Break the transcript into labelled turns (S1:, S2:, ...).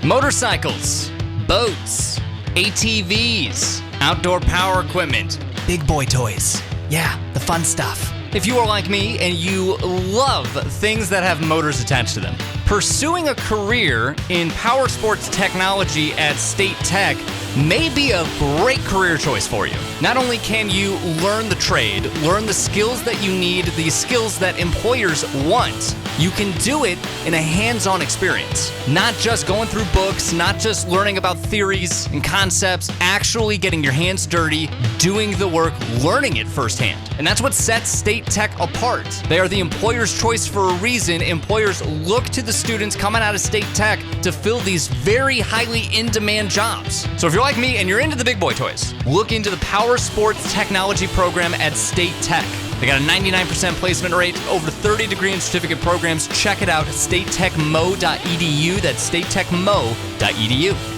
S1: motorcycles, boats, ATVs, outdoor power equipment, big boy toys. Yeah, the fun stuff. If you are like me and you love things that have motors attached to them, pursuing a career in power sports technology at State Tech may be a great career choice for you. Not only can you learn the trade, learn the skills that you need, the skills that employers want, you can do it in a hands-on experience. Not just going through books, not just learning about theories and concepts, actually getting your hands dirty, doing the work, learning it firsthand. And that's what sets State Tech apart. They are the employer's choice for a reason. Employers look to the students coming out of State Tech to fill these very highly in-demand jobs. So if you're like me and you're into the big boy toys, look into the Power Sports Technology program at State Tech. They got a 99% placement rate, over 30 degree and certificate programs. Check it out at statetechmo.edu. That's statetechmo.edu.